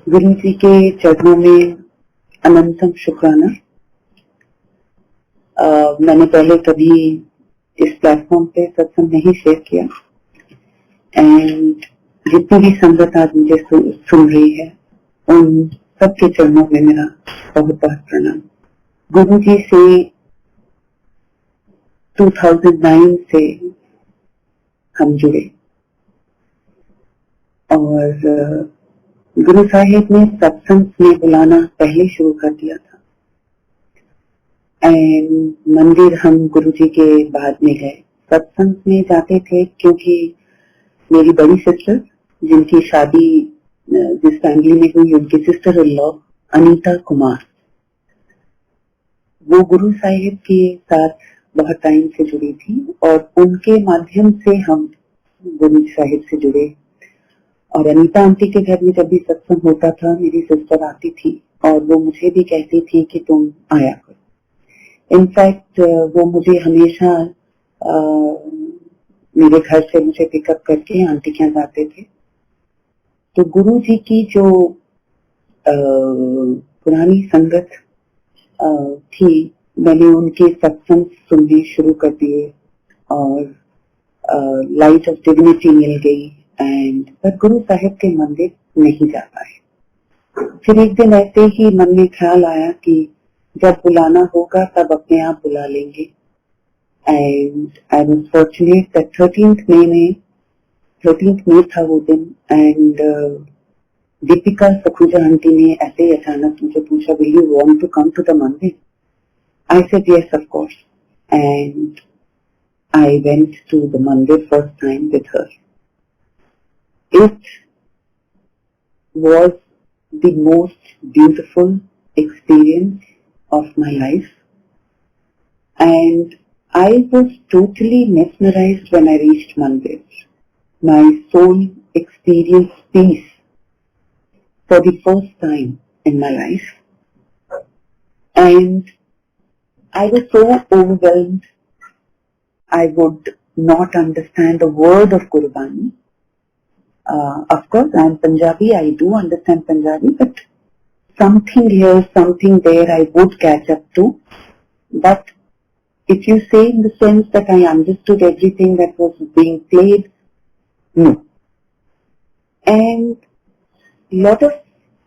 गुरु जी के चरणों में अनंतम शुक्राना। मैंने पहले कभी इस प्लेटफॉर्म पे सत्संग नहीं शेयर किया एंड जितनी भी संगत आज मुझे सुन रही है उन सबके चरणों में मेरा बहुत बहुत प्रणाम। गुरु जी से 2009 से हम जुड़े और गुरु साहिब ने सत्संग में बुलाना पहले शुरू कर दिया था एंड मंदिर हम गुरु जी के बाद में गए। सत्संग में जाते थे क्योंकि मेरी बड़ी सिस्टर जिनकी शादी जिस फैमिली में हुई उनकी sister in law Anita Kumar, वो गुरु साहिब के साथ बहुत टाइम से जुड़ी थी और उनके माध्यम से हम गुरु साहिब से जुड़े। और अनीता आंटी के घर में जब भी सत्संग होता था मेरी सिस्टर आती थी और वो मुझे भी कहती थी कि तुम आया करो। इनफैक्ट वो मुझे हमेशा मेरे घर से मुझे पिकअप करके आंटी के यहाँ जाते थे। तो गुरु जी की जो पुरानी संगत थी, मैंने उनके सत्संग सुनने शुरू कर दिए और लाइट ऑफ डिविनिटी मिल गई एंड पर गुरु साहिब के मंदिर नहीं जा पाए। फिर एक दिन ऐसे ही मन में ख्याल आया कि जब बुलाना होगा तब अपने आप बुला लेंगे and I was fortunate that 13th मई था वो दिन एंड दीपिका सखुजा आंटी ने ऐसे ही अचानक मुझे पूछा, will you want to come to the mandir? I said yes of course and I went to the mandir first time with her. It was the most beautiful experience of my life and I was totally mesmerized when I reached Mandir. My soul experienced peace for the first time in my life and I was so overwhelmed. I would not understand a word of Gurbani. Of course, I am Punjabi. I do understand Punjabi, but something here, something there, I would catch up to. But if you say in the sense that I understood everything that was being played, no. And lot of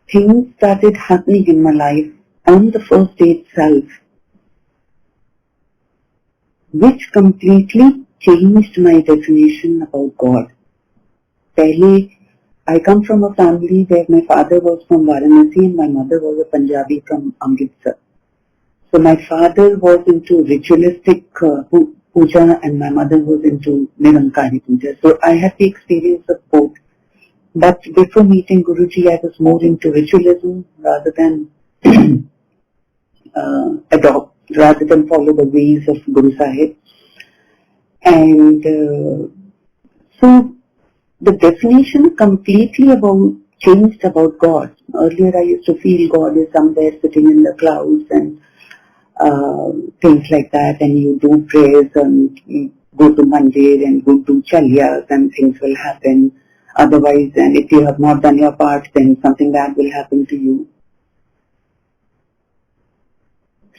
things started happening in my life on the first day itself, which completely changed my definition about God. Pehle, I come from a family where my father was from Varanasi and my mother was a Punjabi from Amritsar. So my father was into ritualistic puja and my mother was into Nirankari puja. So I had the experience of both. But before meeting Guruji, I was more into ritualism rather than rather than follow the ways of Guru Sahib. And so the definition completely changed about God. Earlier I used to feel God is somewhere sitting in the clouds and things like that, and you do prayers and you go to mandir and go to chalyas and things will happen. Otherwise, and if you have not done your part, then something bad will happen to you.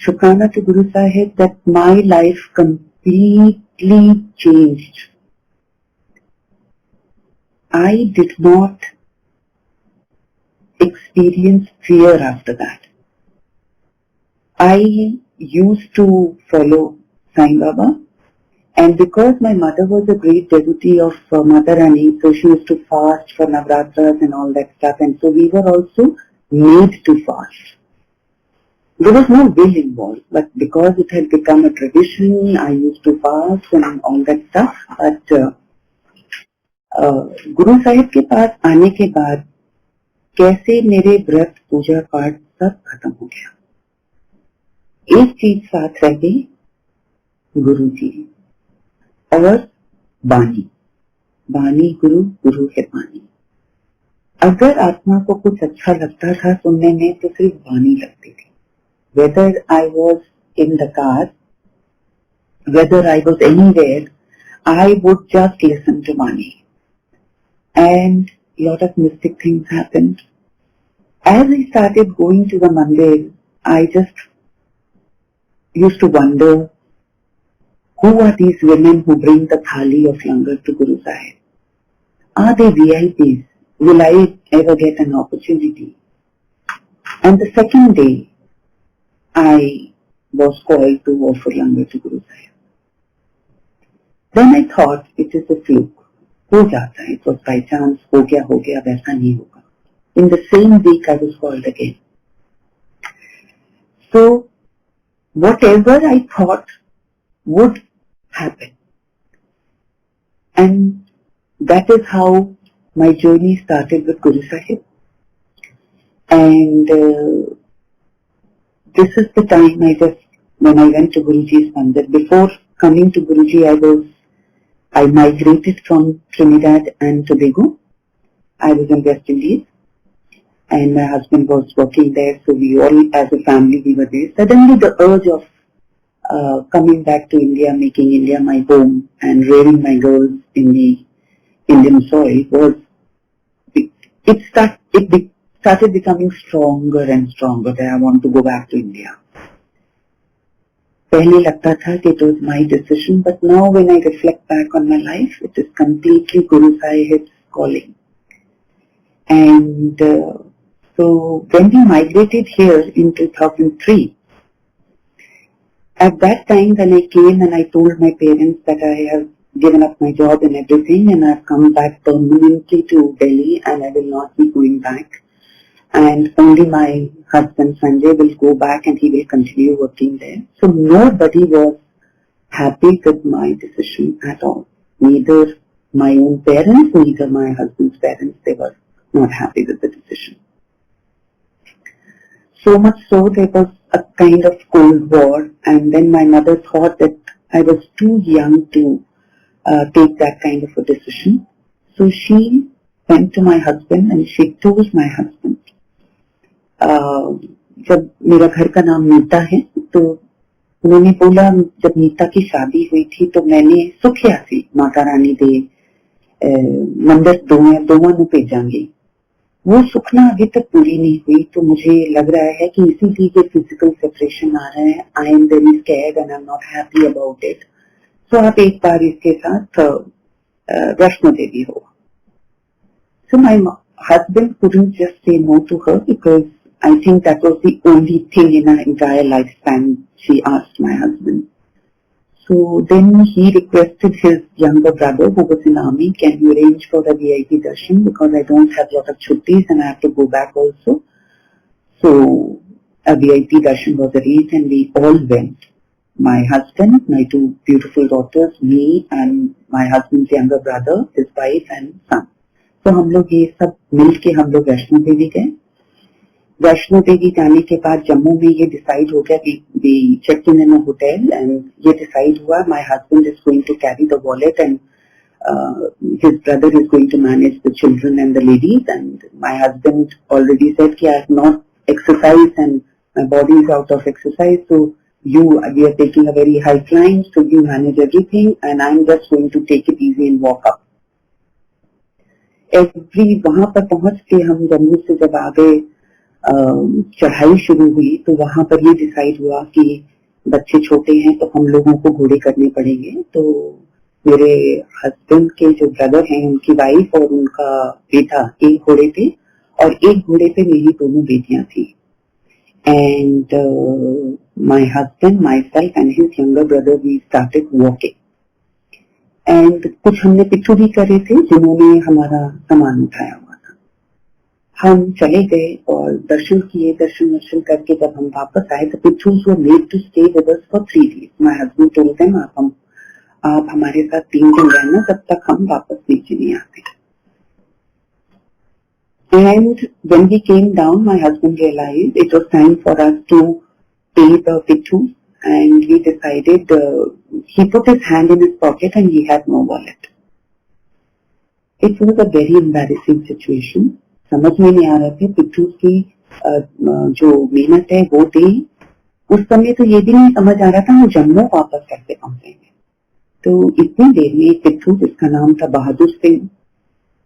Shukrana to Guru Sahib that my life completely changed. I did not experience fear after that. I used to follow Sai Baba, and because my mother was a great devotee of Mother Rani, so she used to fast for Navratras and all that stuff, and so we were also made to fast. There was no will involved, but because it had become a tradition, I used to fast and all that stuff. But Guru Sahib के पास आने के बाद कैसे मेरे व्रत पूजा पाठ सब खत्म हो गया। एक चीज साथ रह गई, गुरु जी और बानी। बानी गुरु, गुरु है बानी। अगर आत्मा को कुछ अच्छा लगता था सुनने में तो सिर्फ बानी लगती थी। Whether I was in the car, whether I was anywhere, I would just listen to Bani. And a lot of mystic things happened. As I started going to the mandir, I just used to wonder, who are these women who bring the thali of langar to Guru Sahib? Are they VIPs? Will I ever get an opportunity? And the second day, I was called to offer langar to Guru Sahib. Then I thought it is a fluke. हो जाता है, it was by chance, हो गया, वैसा नहीं होगा. In the same week, I was called again. So, whatever I thought would happen. And that is how my journey started with Guru Sahib. And this is the time when I went to Guruji's mandir. Before coming to Guruji, I migrated from Trinidad and Tobago. I was in West Indies, and my husband was working there, so we all, as a family, we were there. Suddenly the urge of coming back to India, making India my home, and rearing my girls in the Indian soil it started becoming stronger and stronger, that I want to go back to India. पहले लगता था कि it was my decision, but now when I reflect back on my life, it is completely Guru Sahib's calling. And so when we migrated here in 2003, at that time when I came and I told my parents that I have given up my job and everything, and I've come back permanently to Delhi and I will not be going back, and only my husband Sanjay will go back and he will continue working there. So nobody was happy with my decision at all. Neither my own parents, neither my husband's parents, they were not happy with the decision. So much so there was a kind of Cold War, and then my mother thought that I was too young to take that kind of a decision. So she went to my husband and she told my husband, जब मेरा घर का नाम नीता है, तो उन्होंने बोला, जब नीता की शादी हुई थी तो मैंने सुखिया सी माता रानी दे मंदिर दोवां नूं भेजांगी. वो सुखना अभी तक पूरी नहीं हुई, तो मुझे लग रहा है कि इसीलिए ये फिजिकल सेपरेशन आ रहा है. I am very scared and I am not happy about it. So आप एक बार इसके साथ वैष्णो देवी हो. So my husband couldn't just say no to her, because I think that was the only thing in her entire lifespan she asked my husband. So then he requested his younger brother, who was in army, can you arrange for a VIP darshan, because I don't have a lot of chuttis and I have to go back also. So a VIP darshan was arranged and we all went. My husband, my two beautiful daughters, me and my husband's younger brother, his wife and son. तो हम लोग ये सब मिलके हम लोग वैष्णो देवी गए. वैष्णो देवी जाने के बाद जम्मू में ये डिसाइड हो गया कि we check in a hotel, and ये डिसाइड हुआ my husband is going to carry the wallet and his brother is going to manage the children and the ladies. And my husband already said कि I have not exercise and my body is out of exercise, so we are taking a very high climb, so you manage everything and I am just going to take it easy and walk up. वहां पर पहुंच के हम जम्मू से जब आगे चढ़ाई शुरू हुई, तो वहां पर ये डिसाइड हुआ कि बच्चे छोटे हैं तो हम लोगों को घोड़े करने पड़ेंगे. तो मेरे हस्बैंड के जो ब्रदर हैं, उनकी वाइफ और उनका बेटा एक घोड़े पे और एक घोड़े पे मेरी दोनों बेटियां थी. And my husband, myself and his younger brother, we started walking. And कुछ हमने पिट्ठू भी करे थे जिन्होंने हमारा सामान उठाया हुआ था. हम चले गए और दर्शन किए. दर्शन करके जब हम वापस आए, तो pitthus were made to stay with us for 3 days. My husband told them, आप हमारे साथ 3 दिन रहना, जब तक हम वापस नीचे नहीं आते. And when we came down, my husband realised it was time for us to pay the pitthu. And we decided, he put his hand in his pocket and he had no wallet. It was a very embarrassing situation. समझ में नहीं आ रहा था पिट्ठू की जो मेहनत है वो दे. उस समय तो ये भी नहीं समझ आ रहा था हम जम्मू वापस कैसे पहुंचेंगे. तो इतनी देर में एक पिट्ठू, जिसका नाम था बहादुर सिंह,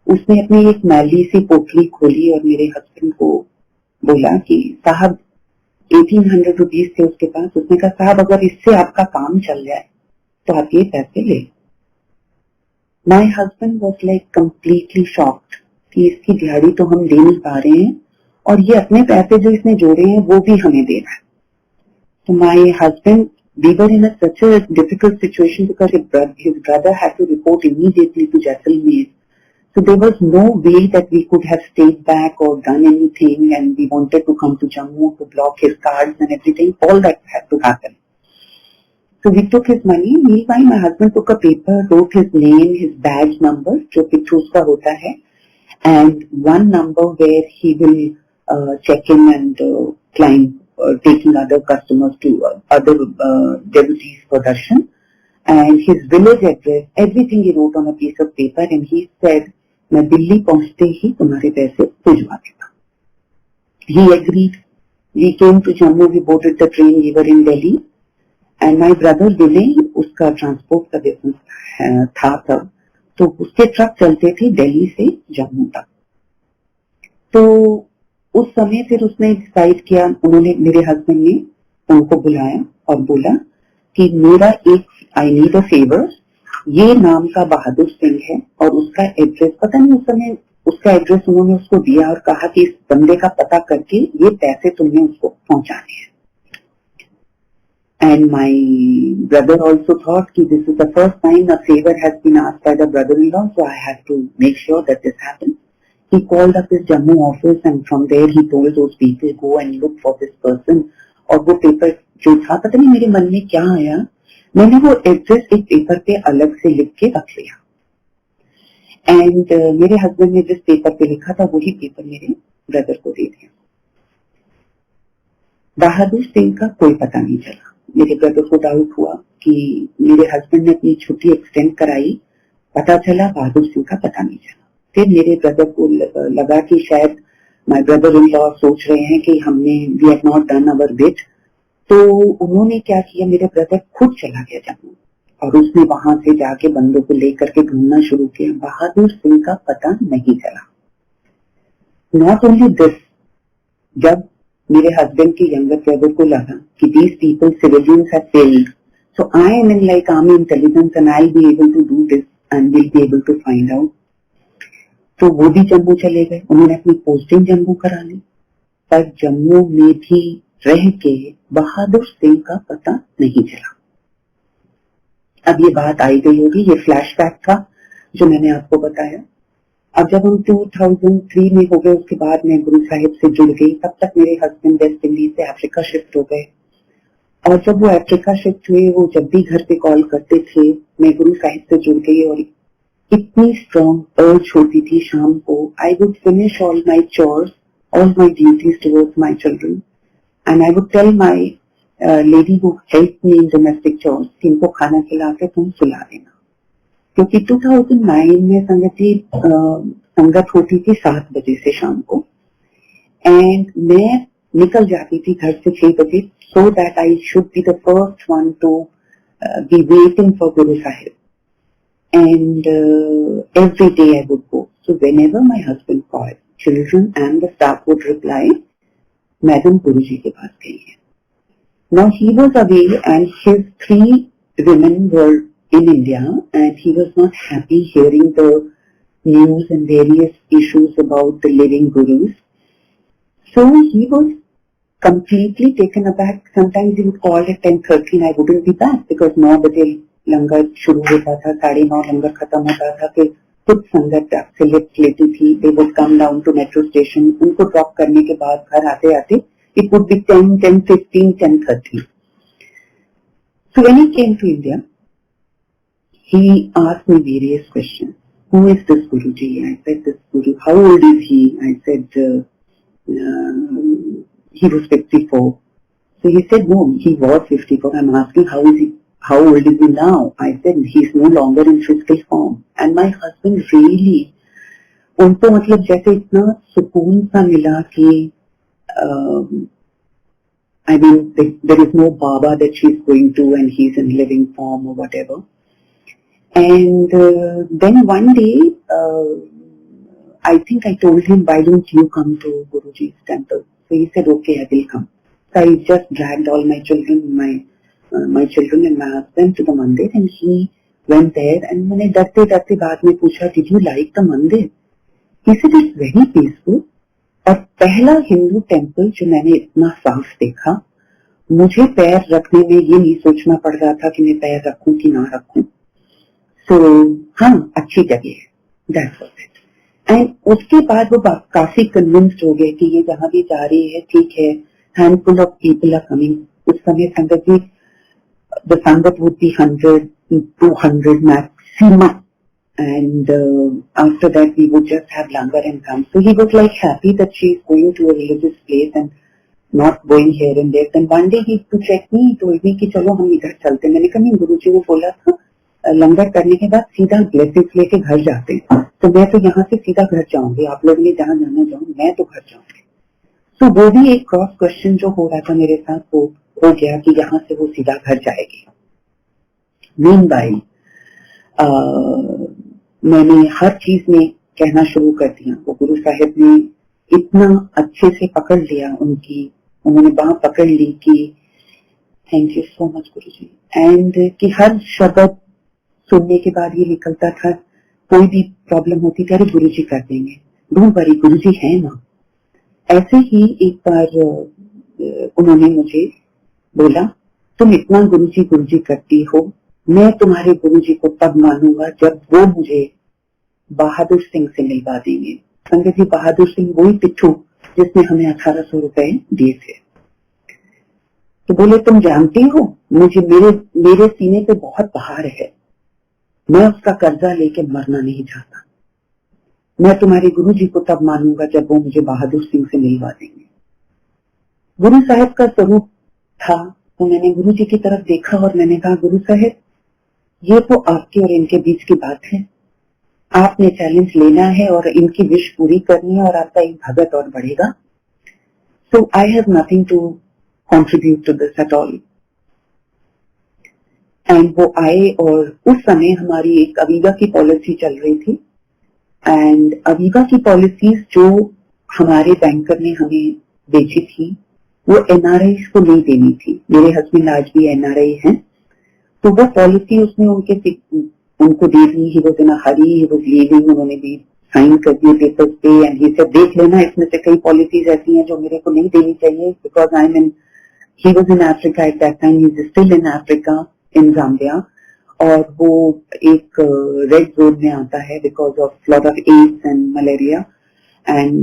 उसने अपनी एक मैली सी पोटली खोली और मेरे हस्बैंड को बोला कि साहब 1800 रुपीज थे उसके पास, उसने कहा साहब अगर इससे आपका काम चल जाए तो आप ये पैसे ले। My husband was like completely shocked कि इसकी दिहाड़ी तो हम दे नहीं पा रहे हैं और ये अपने पैसे जो इसने जोड़े हैं वो भी हमें दे रहा है। तो my husband, we were in such a difficult situation because his brother had to report immediately to Jaisalmer. So there was no way that we could have stayed back or done anything, and we wanted to come to Jammu to block his cards and everything. All that had to happen. So we took his money. Meanwhile, my husband took a paper, wrote his name, his badge number, जो पिट्ठूस का होता है, and one number where he will check in and climb, taking other customers to other devotees for darshan, and his village address, everything he wrote on a piece of paper, and he said, मैं दिल्ली पहुंचते ही तुम्हारे पैसे भिजवा दूंगा. He agreed. We came to Jammu, we boarded the train, we were in Delhi, and my brother Vinay, उसका transport का business था तब, तो उसके ट्रक चलते थे दिल्ली से जम्मू तक. तो उस समय फिर उसने डिसाइड किया, उन्होंने, मेरे हस्बैंड ने उनको बुलाया और बोला कि मेरा एक, आई नीड अ फेवर, ये नाम का बहादुर सिंह है और उसका एड्रेस, पता नहीं उस समय उसका एड्रेस उन्होंने उसको दिया और कहा कि इस बंदे का पता करके ये पैसे तुमने उसको पहुंचाने हैं. And my brother also thought that this is the first time a favor has been asked by the brother-in-law, so I have to make sure that this happens. He called up his Jammu office and from there he told those people, go and look for this person. और वो paper जो था, पता नहीं मेरे मन में क्या आया, मैंने वो एड्रेस एक पेपर पे अलग से लिख के रख लिया. एंड मेरे हस्बैंड ने जिस पेपर पे लिखा था वही पेपर मेरे ब्रदर को दे दिया. बहादुर सिंह का कोई पता नहीं चला. मेरे ब्रदर को डाउट हुआ कि मेरे हस्बैंड ने अपनी छुट्टी एक्सटेंड कराई, पता चला बहादुर सिंह का पता नहीं चला. फिर मेरे ब्रदर को लगा कि शायद माय ब्रदर इन लॉ सोच रहे हैं कि हमने, we have not done our bit. तो उन्होंने क्या किया, मेरे ब्रदर खुद चला गया जम्मू और उसने वहां से जाके बंदों को लेकर के ढूंढना शुरू किया. बहादुर सिंह का पता नहीं चला. नॉट ओनली दिस, जब मेरे हस्बैंड के यंगर ब्रदर को लगा कि these people civilians have failed, so I am in like army intelligence and I'll be able to do this and will be able to find out. तो वो भी जम्मू चले गए, उन्होंने अपनी पोस्टिंग जम्मू करा ली, पर जम्मू में भी रह के बहादुर सिंह का पता नहीं चला. अब ये बात आई गई होगी, ये फ्लैशबैक था जो मैंने आपको बताया. अब जब हम 2003 में हो गए, उसके बाद मैं गुरु साहिब से जुड़ गई. तब तक मेरे हस्बैंड वेस्ट इंडीज से अफ्रीका शिफ्ट हो गए और जब वो अफ्रीका शिफ्ट हुए, वो जब भी घर पे कॉल करते थे, मैं गुरु साहिब से जुड़ गई और इतनी स्ट्रॉन्ग अर्ज होती थी शाम को. I would finish all my chores, all my duties towards my children, and I would tell my lady who help me in domestic chores कि इनको खाना खिला के तुम सुला देना. क्योंकि 2009 में संगत होती थी 7 बजे से शाम को, एंड मैं निकल जाती थी घर से 6 बजे, so that I should be the first one to be waiting for Guru Sahib. And every day I would go. So whenever my husband called, children and the staff would reply, Madam Guruji ke paas gayi hai. Now he was away and his 3 women were in India and he was not happy hearing the news and various issues about the living gurus. So he was completely taken aback. Sometimes he would call at 10:30 and I wouldn't be back because 9 बजे लंगर शुरू होता था, 9:30 लंगर खत्म होता था. फिर कुछ संगत से लिफ्ट लेती थी, they would come down to metro station, उनको ड्रॉप करने के बाद घर आते आते it would be 10, 10:15, 10:30. So when he came to India, he asked me various questions. Who is this Guruji? I said, this Guru. How old is he? I said, he was 54. So he said, no, he was 54. I'm asking, how old is he now? I said, he's no longer in physical form. And my husband really, उनको मतलब जैसे इतना सुकून सा मिला कि I mean, there is no Baba that she's going to and he's in living form or whatever. And then one day, I think I told him, why don't you come to Guruji's temple? So he said, okay, I will come. So I just dragged all my children, my children and my husband to the mandir, and he went there. And मैंने डरते डरते बाद में पूछा, did you like the mandir? He said, it's very peaceful. और पहला Hindu temple जो मैंने इतना साफ देखा, मुझे पैर रखने में ये नहीं सोचना पड़ रहा था कि मैं पैर रखूं कि ना रखूं. So हाँ, अच्छी जगह है. That's all. एंड उसके बाद वो काफी कन्विंस्ड हो गए कि ये जहां भी जा रही है ठीक है, handful of people are coming. उस समय संगत जी, the sangat would be 100-200 maximum, and after that we would just have langar and come. So he was like happy that she is going to a religious place and not going here and there. Then one day he to check me, told me कि चलो हम इधर चलते. मैंने कहा नहीं, गुरुजी ने बोला था लंगर करने के बाद सीधा ब्लेसिंग्स लेके घर जाते हैं, तो मैं तो यहाँ से सीधा घर जाऊंगी, आप लोग ने जहाँ जाना जाऊँ, मैं तो घर जाऊंगी. तो वो भी एक क्रॉस क्वेश्चन जो हो रहा था मेरे साथ, वो हो गया कि यहाँ से वो सीधा घर जाएगी. मीनवाइल मैंने हर चीज में कहना शुरू कर दिया. वो गुरु साहिब ने इतना अच्छे से पकड़ लिया, उन्होंने बांह पकड़ ली कि thank you so much Guru ji, and कि हर शब्द सुनने के बाद ये निकलता था, कोई भी प्रॉब्लम होती थी, अरे गुरुजी कर देंगे, डोंट वरी गुरुजी है ना. ऐसे ही एक बार उन्होंने मुझे बोला, तुम इतना गुरुजी गुरुजी करती हो, मैं तुम्हारे गुरुजी को तब मानूंगा जब वो मुझे बहादुर सिंह से मिलवा देंगे. संगत जी, बहादुर सिंह वही पिट्ठू जिसने हमें 1800 रुपए दिए थे. तो बोले, तुम जानती हो मुझे मेरे सीने पे बहुत भार है, मैं उसका कर्जा लेके मरना नहीं चाहता. मैं तुम्हारे गुरुजी को तब मानूंगा जब वो मुझे बहादुर सिंह से मिलवा देंगे. गुरु साहिब का स्वरूप था, तो मैंने गुरुजी की तरफ देखा और मैंने कहा, गुरु साहिब ये तो आपके और इनके बीच की बात है, आपने चैलेंज लेना है और इनकी विश पूरी करनी है और आपका एक भगत और बढ़ेगा. So I have nothing to contribute to this at all. And वो आए और उस समय हमारी एक अवीवा की पॉलिसी चल रही थी, एंड अवीवा की पॉलिसीज जो हमारे बैंकर ने हमें बेची थी वो एनआरआई को नहीं देनी थी. मेरे हस्बैंड आज भी एनआरआई हैं, तो वो पॉलिसी उसने उनको दे दी. He was in a hurry, he was leaving, उन्होंने भी साइन कर दिए पेपर्स पे, एंड ही से देख लेना इसमें से कई पॉलिसीज ऐसी हैं जो मेरे को नहीं देनी चाहिए, because I am in, he was in Africa at that time, he is still in Africa in Zambia, और वो एक रेड जोन में आता है because of lot of AIDS and malaria, and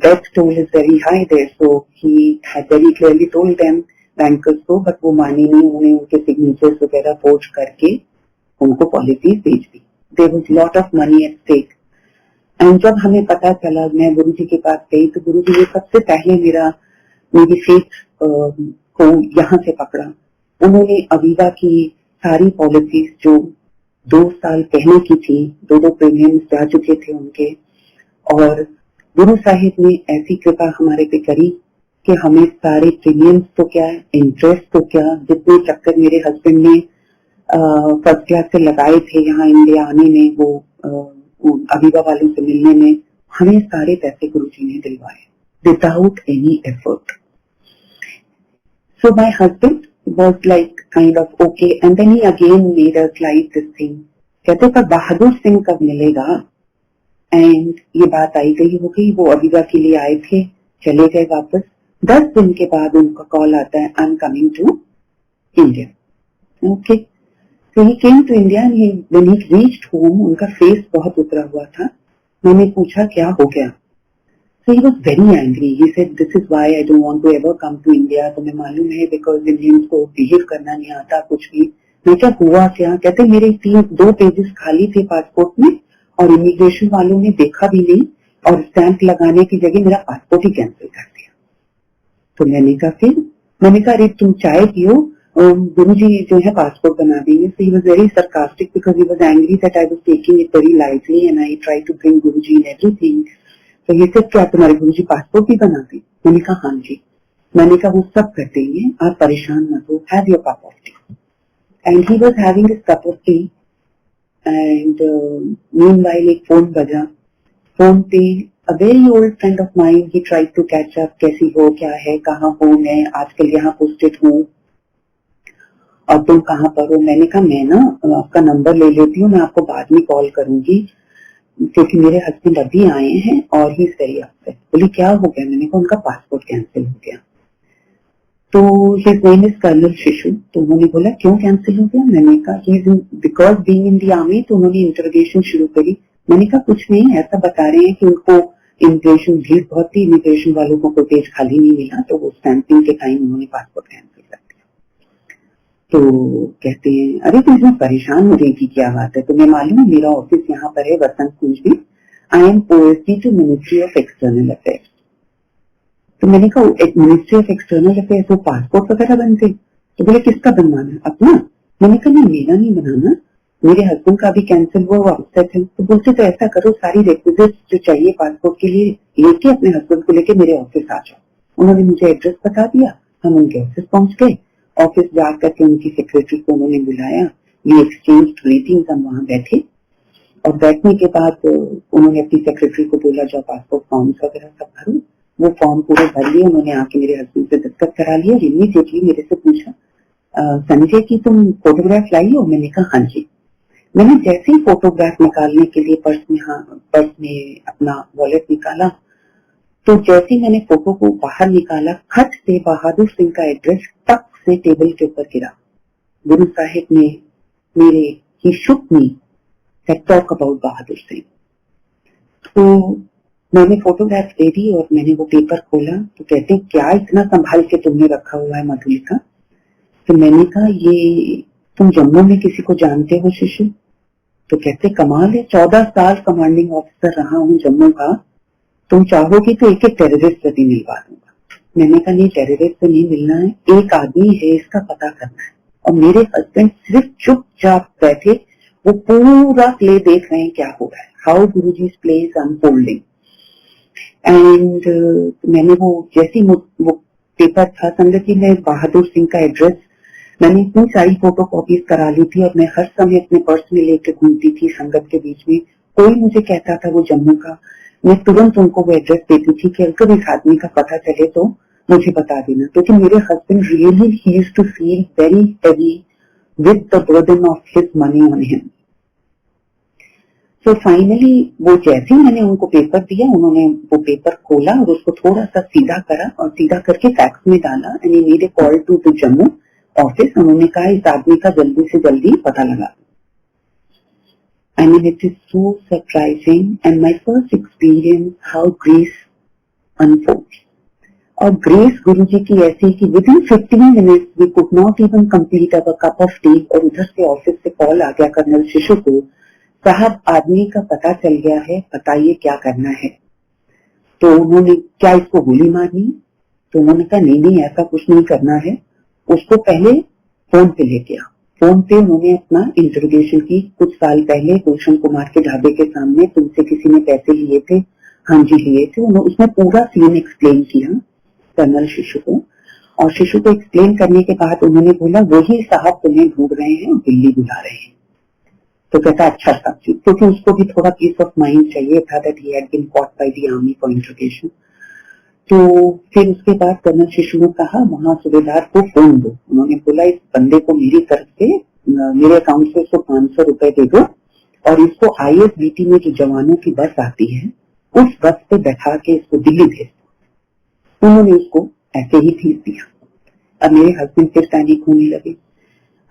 death toll is very high there. So he had very clearly told them, bankers को, but वो मानी नहीं. उन्होंने उनके सिग्नेचर्स वगैरह फोर्ज करके उनको पॉलिसीज बेच दी. There was lot of money at stake. And जब हमें पता चला, मैं गुरुजी के पास गई, तो गुरुजी ने सबसे पहले मेरी फेथ को यहाँ से पकड़ा. उन्होंने अवीवा की सारी पॉलिसीज जो 2 साल पहले की थी, 2 प्रीमियम्स जा चुके थे उनके, और गुरु साहिब ने ऐसी कृपा हमारे पे करी कि हमें सारे प्रीमियम्स तो क्या, इंटरेस्ट तो क्या, जितने चक्कर मेरे हस्बैंड ने फर्स्ट क्लास से लगाए थे यहाँ इंडिया आने में, वो अवीवा वालों से मिलने में, हमें सारे पैसे गुरुजी ने दिलवाए without any effort. So my husband was like kind of okay, and then he again made us like this thing, कहते पर बहादुर सिंह कब मिलेगा. एंड ये बात आई गई हो गई. वो अवीवा के लिए आए थे, चले गए वापस. 10 दिन के बाद उनका कॉल आता है, I am coming to India. Okay, so he came to India and when he reached home उनका फेस बहुत उतरा हुआ था. मैंने पूछा क्या हो गया. So he was very angry. He said, "This is why I don't want to ever come to India." तो मैं मालूम है because Indians को बिहेव करना नहीं आता कुछ भी. मैं क्या हुआ क्या, कहते मेरे 2 पेजेस खाली थे पासपोर्ट में, और इमिग्रेशन वालों ने देखा भी नहीं और स्टैंप लगाने की जगह मेरा पासपोर्ट ही कैंसिल कर दिया. तो मैंने कहा अरे तुम चाय पियो, गुरुजी जो है पासपोर्ट बना देंगे. So he was very sarcastic because he was angry that I was taking it very lightly and I tried to bring Guruji in everything. तो ये सब क्या तुम्हारे गुरुजी पासपोर्ट भी बना दे. मैंने कहा हाँ जी. मैंने कहा वो सब कर देंगे, आप परेशान मत हो, have your cup of T. And he was having his cup of T, and meanwhile एक फोन बजा. फोन पे a very old friend of mine. He tried to catch up. कैसी हो, क्या है, कहाँ हो, मैं आजकल यहाँ पोस्टेड हूँ और तुम कहाँ पर हो. मैंने कहा मैं ना आपका नंबर ले लेती हूँ, मैं आपको बाद में कॉल करूंगी क्योंकि मेरे हस्बैंड अभी आए हैं और ही सही अपसेट. बोली क्या हो गया. मैंने कहा उनका पासपोर्ट कैंसिल हो गया. तो हिज नेम इज कर्नल शिशु. तो उन्होंने बोला क्यों कैंसिल हो गया. मैंने कहा he is because being in the army. तो उन्होंने इंटरोगेशन शुरू करी. मैंने कहा कुछ नहीं, ऐसा बता रहे हैं कि उनको इमिग्रेशन भीड़ बहुत थी, इमिग्रेशन वालों को कोई पेज खाली नहीं मिला तो वो स्टैंपिंग के टाइम उन्होंने पासपोर्ट कैंसिल कर दिया. तो कहते हैं अरे तुम इसमें परेशान हो रही थी, क्या बात है. तुम्हें मालूम है मेरा ऑफिस यहाँ पर है वसंत कुंज में. I am OSD to ministry of external affairs. तो मैंने कहा एक मिनिस्ट्री ऑफ एक्सटर्नल अफेयर्स वो पासपोर्ट वगैरह बनते. तो बोले किसका बनवाना, अपना. मैंने कहा नहीं मेरा नहीं बनाना, मेरे हस्बैंड का भी कैंसिल हुआ, वो अपसेट है. तो बोलते तो ऐसा करो सारी रिक्विजिट जो चाहिए पासपोर्ट के लिए लेके अपने हस्बैंड को लेके मेरे ऑफिस आ जाओ. उन्होंने मुझे एड्रेस बता दिया. हम उनके ऑफिस पहुंच गए. ऑफिस जाकर के उनकी सेक्रेटरी को उन्होंने बुलाया. We exchange greetings. हम वहां बैठे और बैठने के बाद उन्होंने अपनी सेक्रेटरी को बोला जाओ पासपोर्ट फॉर्म वगैरह सब भरो. वो फॉर्म पूरे भर लिए. उन्होंने आके मेरे हस्बैंड से दस्तखत करा लिया. इमीडिएटली मेरे से पूछा संजय की तुम फोटोग्राफ लाई हो. मैंने कहा हाँ जी. मैंने जैसे ही फोटोग्राफ निकालने के लिए पर्स में अपना वॉलेट निकाला तो जैसे ही मैंने फोटो को बाहर निकाला खट से बहादुर सिंह का एड्रेस टक से टेबल के ऊपर गिरा. गुरु साहिब ने मेरे ही शुक me talk about Bahadur Singh. तो मैंने फोटोग्राफ दे दी और मैंने वो पेपर खोला. तो कहते हैं क्या इतना संभाल के तुमने रखा हुआ है मधुलिका. तो मैंने कहा ये तुम जम्मू में किसी को जानते हो शिशु. तो कहते कमाल है, 14 साल कमांडिंग ऑफिसर रहा हूँ जम्मू का. तुम चाहोगी तो एक टेररिस्ट से भी मिलवा दूंगा. मैंने कहा नहीं टेररिस्ट से नहीं मिलना है, एक आदमी है इसका पता करना है. और मेरे हस्बैंड सिर्फ चुपचाप बैठे, वो पूरा प्ले देख रहे हैं क्या हो रहा है, how Guruji's play is unfolding. And मैंने वो जैसी वो पेपर था संगत जी में बहादुर सिंह का एड्रेस मैंने इतनी सारी फोटो कॉपीज करा ली थी और मैं हर समय अपने पर्स में लेके घूमती थी संगत के बीच में. कोई मुझे कहता था वो जम्मू का, मैं तुरंत उनको वो एड्रेस देती थी कि अगर इस आदमी का पता चले तो मुझे बता देना. क्योंकि मेरे husband really he used to feel very heavy with the burden of his money on him. तो फाइनली वो जैसे ही मैंने उनको पेपर दिया उन्होंने वो पेपर खोला और उसको थोड़ा सा सीधा करा और सीधा करके फैक्स में डाला. And he made a call to the Jammu office. उन्होंने कहा इस आदमी का जल्दी से जल्दी पता लगा. I mean, it is so surprising and my first experience how grace unfolds. और ग्रेस गुरुजी की ऐसी कि within 15 minutes we could not even complete our cup of tea और उधर से ऑफिस से कॉल आ गया कर्नल शिशु को, साहब आदमी का पता चल गया है, बताइए क्या करना है. तो उन्होंने क्या इसको गोली मारनी. तो उन्होंने कहा नहीं ऐसा कुछ नहीं करना है. उसको पहले फोन पे ले गया. फोन पे उन्होंने अपना इंटरोगेशन की. कुछ साल पहले गुलशन कुमार के ढाबे के सामने तुमसे किसी ने पैसे लिए थे. हाँ जी लिए थे. उसने पूरा सीन एक्सप्लेन किया कर्नल शिशु को. और शिशु को एक्सप्लेन करने के बाद उन्होंने बोला वही साहब तुम्हें ढूंढ रहे हैं, दिल्ली बुला रहे हैं. तो कहता अच्छा साहब जी, क्योंकि उसको भी थोड़ा पीस ऑफ माइंड चाहिए था that he had been caught by the army for interrogation. तो फिर उसके बाद कर्नल शिशु ने कहा वहां सूबेदार को फोन दो. उन्होंने बोला इस बंदे को मेरी तरफ से मेरे अकाउंट से इसको 500 रुपए दे दो और इसको ISBT में जो जवानों की बस आती है उस बस पे बैठा के इसको दिल्ली भेज दो. उन्होंने उसको ऐसे ही भेज दिया. अब मेरे हस्बैंड फिर पैनिक होने लगे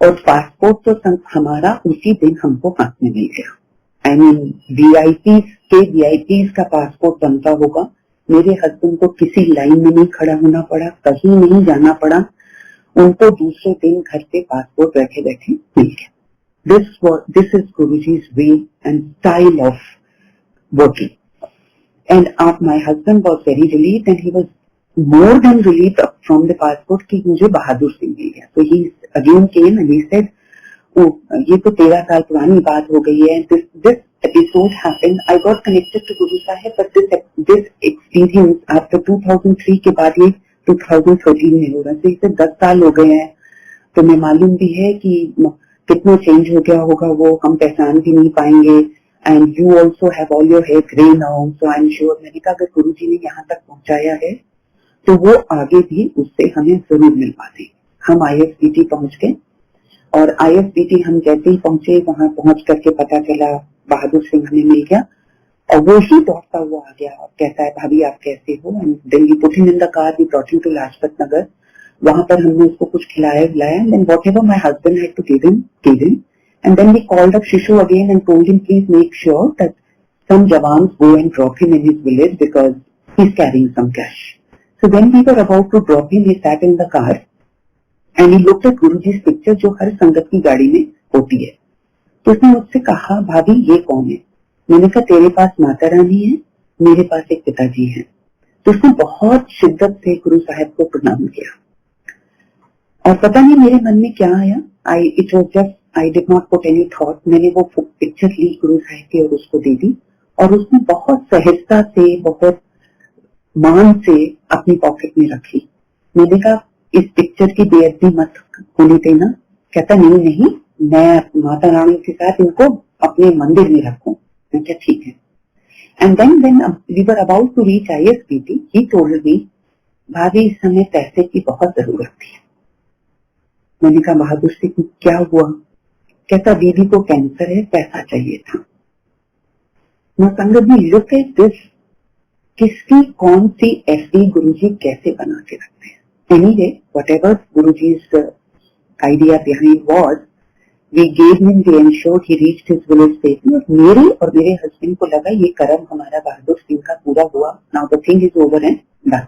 और पासपोर्ट तो हमारा उसी दिन हमको हाथ में मिल गया. आई मीन VIPs का पासपोर्ट बनता होगा. मेरे हस्बैंड को किसी लाइन में नहीं खड़ा होना पड़ा, कहीं नहीं जाना पड़ा. उनको दूसरे दिन घर पे पासपोर्ट बैठे बैठे मिल गया. दिस इज गुरुजी's way and style of working. And my husband was very relieved and he was more than relieved from the passport कि मुझे बहादुर सिंह मिल गया. तो he again came and he said ये तो 13 साल पुरानी बात हो गई है. This episode happened. I got connected to Guru Sahib, but this experience after 2003 के बाद ये 2013 में हो रहा है. इसे 10 साल हो गए हैं. तुम्हें मालूम भी है कि कितना चेंज हो गया होगा, वो हम पहचान भी नहीं पाएंगे. And you also have all your hair grey now, so I am sure. मैंने कहा अगर गुरु जी ने यहाँ तक पहुंचाया है तो वो आगे भी उससे हमें जरूर मिलवा दें। हम IFBT पहुंच गए और IFBT हम जैसे ही पहुंचे, वहां पहुंच करके पता चला बहादुर सिंह हमें मिल गया और वो ही दौड़ता हुआ आ गया और कहता है भाभी आप कैसे हो, and then we put him in the car, we brought him to Lajpat Nagar. वहां पर हमने उसको कुछ खिलाया विलाया, and then whatever my husband had to give him, and then we called up Shishu again and told him please make sure that some jawans go and drop him in his village because he's carrying some cash. So when we were about to drop him, he sat in the car and he looked at Guruji's picture जो हर संगत की गाड़ी में होती है। तो उसने मुझसे कहा भाभी ये कौन है? मैंने कहा तेरे पास माता रानी है, मेरे पास एक पिताजी है। तो उसने बहुत शिद्दत से गुरु साहब को प्रणाम किया और पता नहीं मेरे मन में क्या आया, it was just I did not put any thought. मैंने वो पिक्चर ली गुरु साहब की और उसको दे दी और उसने बहुत सहजता से, बहुत मान से अपनी पॉकेट में रखी। मैंने कहा इस पिक्चर की बेइज्जती मत होने देना। कहता नहीं नहीं, मैं माता रानी के साथ इनको अपने मंदिर में रखूं। मैं क्या ठीक है। And then when we were about to reach IFBT, he told me भाभी इस समय पैसे की बहुत जरूरत थी। मैंने कहा बहादुर सिंह क्या हुआ? कहता दीदी को कैंसर है, पैसा चाहिए था। मैं संगत जी लुक एट दिस, किसकी कौन सी FD गुरुजी कैसे बना के रखते हैं। Anyway whatever Guruji's idea behind was, we gave him the ensure he reached his village safely। और मेरे हस्बैंड को लगा ये कर्म हमारा बहादुर सिंह का पूरा हुआ। Now the thing is over and done.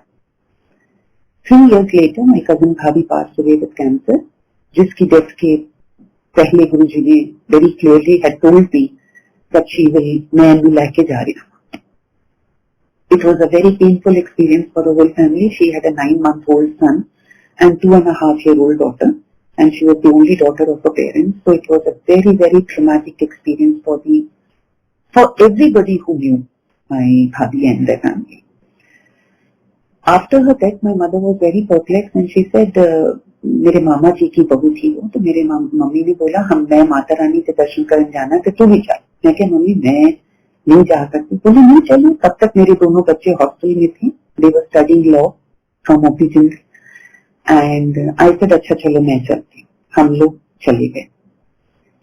3 years later my cousin भाभी passed away with cancer, जिसकी डेथ के पहले गुरुजी ने very clearly had told me that she will, मैं लेके जा रही हूँ। It was a very painful experience for the whole family. She had a 9-month-old son and 2.5-year-old daughter, and she was the only daughter of her parents. So it was a very, very traumatic experience for everybody who knew my bhabhi and their family. After her death, my mother was very perplexed and she said, मेरे मामा जी की बहू थी वो, तो मेरे mummy ने बोला मैं माता रानी के दर्शन करने जाना है तो तू भी चल। मैं क्या मम्मी मैं नहीं जा सकती। बोले नहीं चलो। तब तक मेरे दोनों बच्चे हॉस्टल में थे, they were studying law from ओपीजिंग, एंड आई सेड अच्छा चलो मैं चलती। हम लोग चले गए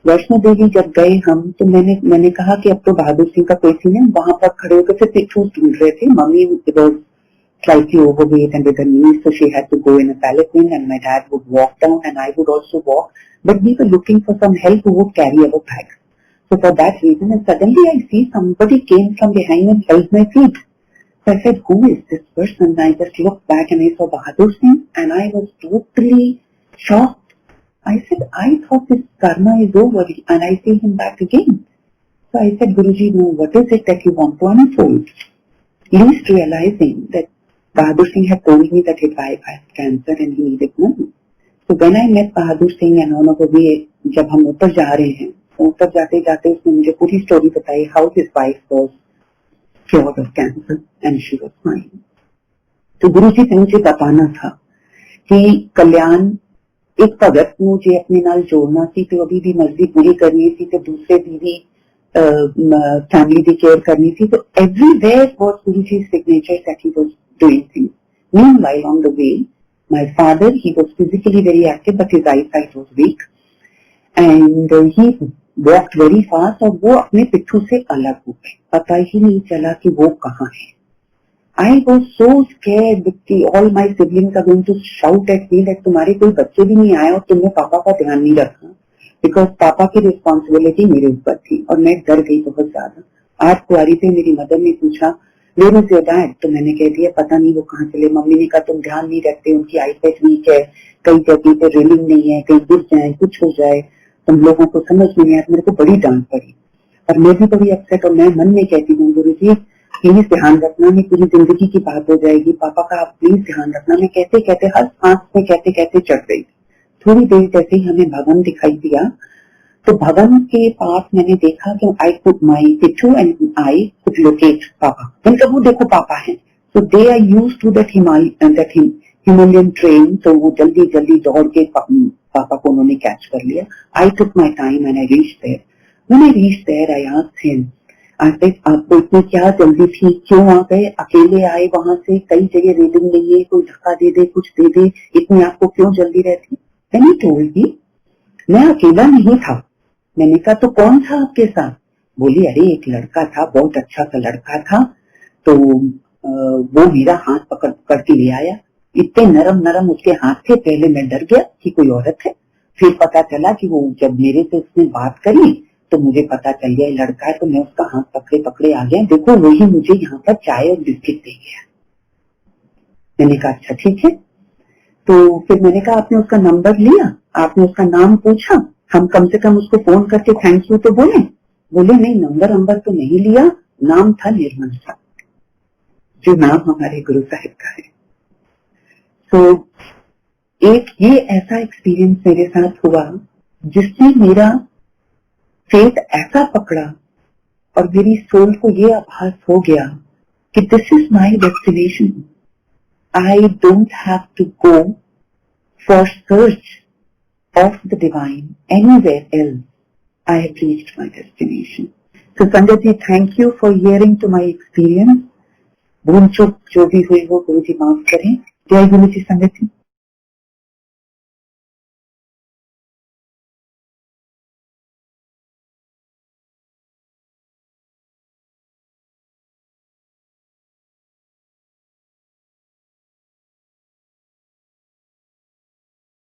वैष्णो देवी। जब गए हम तो मैंने कहा कि अब तो बहादुर सिंह का कोई सीन है। वहां पर खड़े होकर सिर्फ पिक्चर्स ढूंढ रहे थे। Mummy was slightly overweight and with her knees, so she had to go in a palanquin and my dad would walk down and I would also walk, but we were looking for some help who would carry our bags. So for that reason, and suddenly I see somebody came from behind and held my feet. So I said, who is this person? I just looked back and I saw Bahadur Singh and I was totally shocked. I said, I thought this karma is over, and I see him back again. So I said, Guruji, no, what is it that you want to unfold? Least realizing that Bahadur Singh had told me that his wife had cancer and he needed money. So when I met Bahadur Singh and on the way, जब हम ऊपर जा रहे हैं, ऊपर जाते जाते उसने मुझे पूरी स्टोरी बताई, how his wife was cured of cancer and she was fine. तो गुरुजी से मुझे बताना था कि कल्याण एक भगत मुझे अपने नाल जोड़ना सी, तो अभी भी मर्जी पूरी करनी थी, तो दूसरे दीदी फैमिली की केयर करनी थी। तो everywhere was Guruji signature that he was doing things. Meanwhile, on the way, my father, he was physically very active, but his eyesight was weak, and he walked very fast. और वो अपने पिट्ठू से अलग हो गए, पता ही नहीं चला कि वो कहाँ है। I was so scared that all my siblings are going to shout at me that तुम्हारे कोई बच्चे भी नहीं आए और तुमने पापा का ध्यान नहीं रखा, because पापा की रिस्पॉन्सिबिलिटी मेरे ऊपर थी और मैं डर गई बहुत ज्यादा। आज कुआरी पे मेरी मदर ने पूछा Where is your dad? तो मैंने कह दिया पता नहीं वो कहाँ चले। मम्मी ने कहा तुम ध्यान नहीं रखते, उनकी आईसाइट वीक है, कई जगह पे रेलिंग नहीं है, कहीं गिर जाए कुछ हो जाए, तुम लोगों को समझ नहीं आया। मेरे को बड़ी डांट पड़ी और मैं भी बड़ी अपसेट, और मैं मन में कहती हूँ गुरुजी प्लीज ध्यान रखना, नहीं पूरी जिंदगी की बात हो जाएगी, पापा का आप प्लीज ध्यान रखना। मैं कहते कहते हर सांस में कहते कहते चढ़ गई। थोड़ी देर जैसे ही हमें भवन दिखाई दिया तो भवन के पास मैंने देखा कि आई कुड माई पिट्ठू एंड आई कुड लोकेट पापा। मैंने वो देखो पापा हैं। So they are used to that Himalayan train, तो वो जल्दी जल्दी दौड़ के पापा को उन्होंने कैच कर लिया। I took my time and I reached there. When I reached there, I asked him, आपको इतनी क्या जल्दी थी, क्यों आ गए, अकेले आए वहां से, कई जगह रेलिंग नहीं है, कोई धक्का दे दे, कुछ दे दे, इतनी आपको क्यों जल्दी रहती? Then he told me, मैं अकेला नहीं था। मैंने कहा तो कौन था आपके साथ? बोली अरे एक लड़का था, बहुत अच्छा सा लड़का था, तो वो मेरा हाथ पकड़ पकड़ के ले आया। इतने नरम नरम उसके हाथ थे, पहले मैं डर गया कि कोई औरत है, फिर पता चला कि वो जब मेरे से उसने बात करी तो मुझे पता चल गया लड़का है, तो मैं उसका हाथ पकड़े पकड़े आ गया। देखो वही मुझे यहाँ पर चाय और बिस्किट दे गया। मैंने कहा अच्छा ठीक है। तो फिर मैंने कहा आपने उसका नंबर लिया, आपने उसका नाम पूछा, हम कम से कम उसको फोन करके थैंक यू तो बोले। बोले नहीं, नंबर तो नहीं लिया, नाम था निर्मल सा, जो नाम हमारे गुरु साहिब का है। तो एक ये ऐसा एक्सपीरियंस मेरे साथ हुआ जिसने मेरा फेथ ऐसा पकड़ा और मेरी सोल को ये आभास हो गया कि this is my destination, I don't have to go for search of the divine anywhere else. I have reached my destination. So Sanjay ji, thank you for hearing to my experience. भूल चूक जो भी हुई वो गुरु जी माफ करें। जय गुरु जी संगत जी।